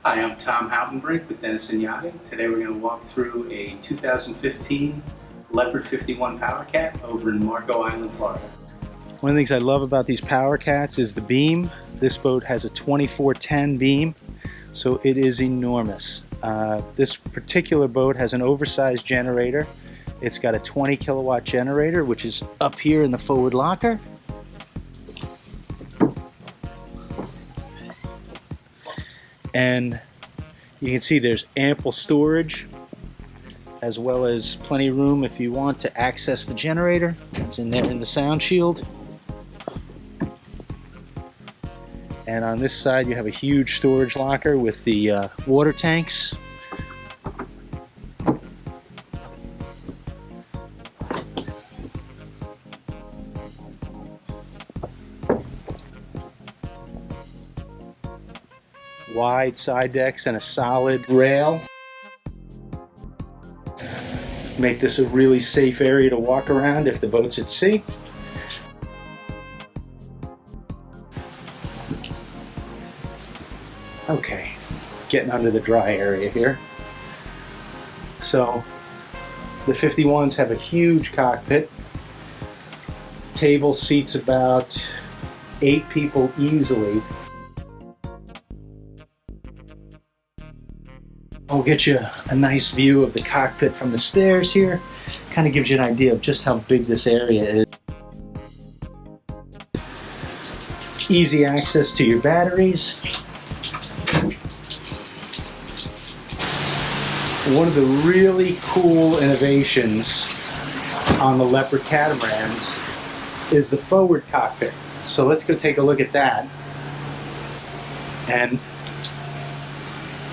Hi, I'm Tom Houtenbrink with Denison Yachting. Today we're going to walk through a 2015 Leopard 51 Power Cat over in Marco Island, Florida. One of the things I love about these Power Cats is the beam. This boat has a 2410 beam, so it is enormous. This particular boat has an oversized generator. It's got a 20 kilowatt generator, which is up here in the forward locker. And you can see there's ample storage, as well as plenty of room if you want to access the generator. It's in there in the sound shield. And on this side you have a huge storage locker with the water tanks. Wide side decks and a solid rail. Make this a really safe area to walk around if the boat's at sea. Okay, getting under the dry area here. So the 51s have a huge cockpit. Table seats about 8 people easily. I'll get you a nice view of the cockpit from the stairs here. Kind of gives you an idea of just how big this area is. Easy access to your batteries. One of the really cool innovations on the Leopard catamarans is the forward cockpit. So let's go take a look at that. And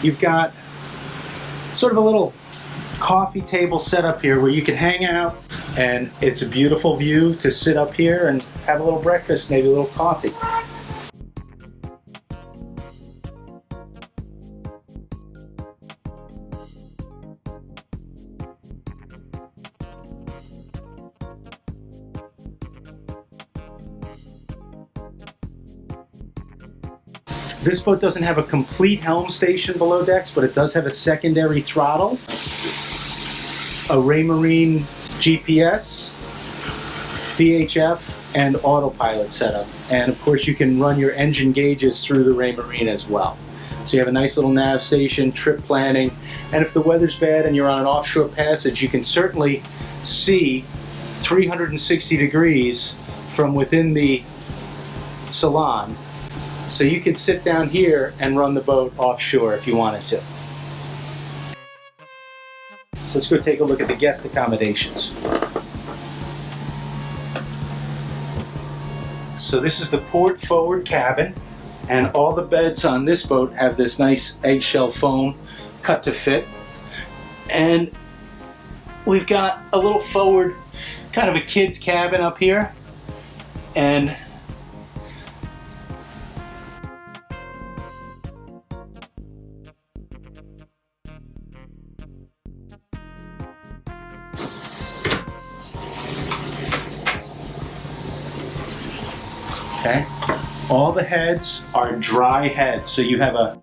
you've got sort of a little coffee table set up here where you can hang out, and it's a beautiful view to sit up here and have a little breakfast, maybe a little coffee. This boat doesn't have a complete helm station below decks, but it does have a secondary throttle, a Raymarine GPS, VHF, and autopilot setup. And of course you can run your engine gauges through the Raymarine as well. So you have a nice little nav station, trip planning, and if the weather's bad and you're on an offshore passage, you can certainly see 360 degrees from within the salon. So you can sit down here and run the boat offshore if you wanted to. So let's go take a look at the guest accommodations. So this is the port forward cabin, and all the beds on this boat have this nice eggshell foam cut to fit. And we've got a little forward, kind of a kid's cabin up here. And okay. All the heads are dry heads, so you have a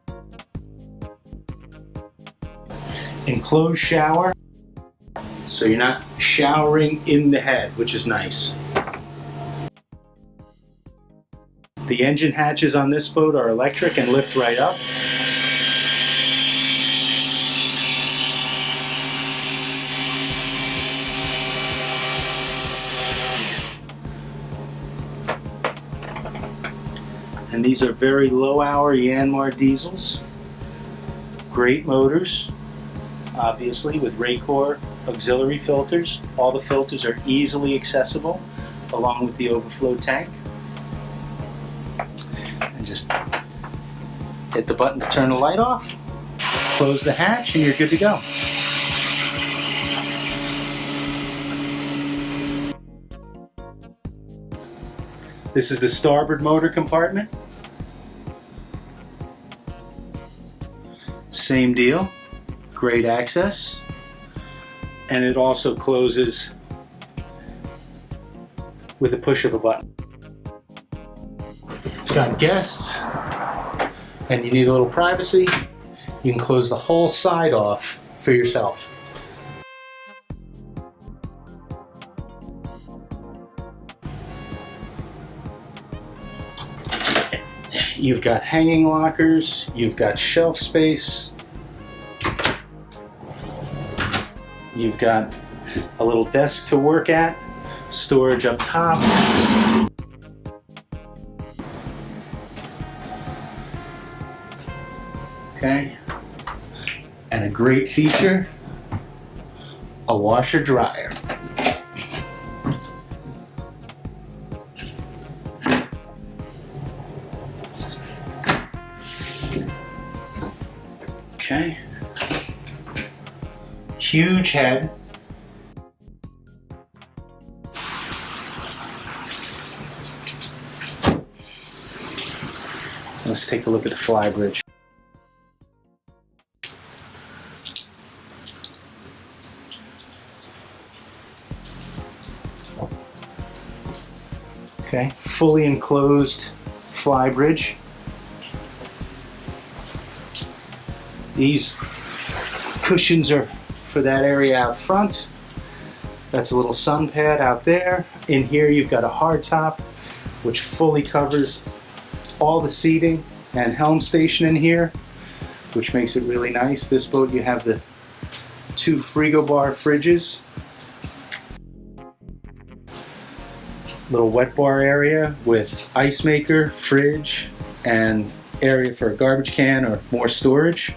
enclosed shower, so you're not showering in the head, which is nice. The engine hatches on this boat are electric and lift right up. And these are very low hour Yanmar diesels. Great motors, obviously, with Raycor auxiliary filters. All the filters are easily accessible, along with the overflow tank. And just hit the button to turn the light off, close the hatch, and you're good to go. This is the starboard motor compartment. Same deal, great access. And it also closes with the push of a button. Got guests, and you need a little privacy. You can close the whole side off for yourself. You've got hanging lockers, you've got shelf space, you've got a little desk to work at, storage up top. Okay, and a great feature, a washer dryer. Okay, huge head. Let's take a look at the Flybridge. Okay, fully enclosed Flybridge. These cushions are for that area out front. That's a little sun pad out there. In here you've got a hardtop which fully covers all the seating and helm station in here, which makes it really nice. This boat you have the 2 frigobar fridges, little wet bar area with ice maker, fridge, and area for a garbage can or more storage.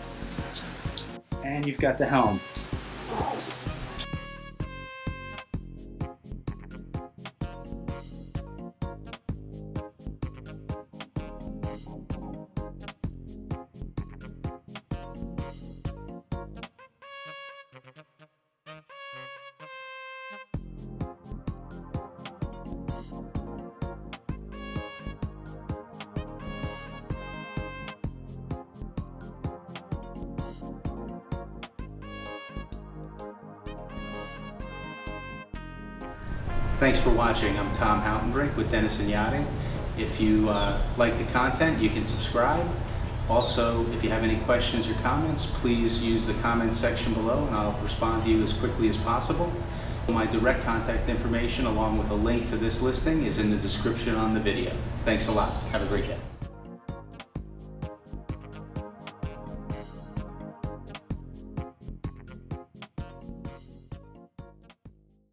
And you've got the helm. Thanks for watching. I'm Tom Houtenbrink with Denison Yachting. If you like the content, you can subscribe. Also, if you have any questions or comments, please use the comments section below and I'll respond to you as quickly as possible. My direct contact information along with a link to this listing is in the description on the video. Thanks a lot. Have a great day.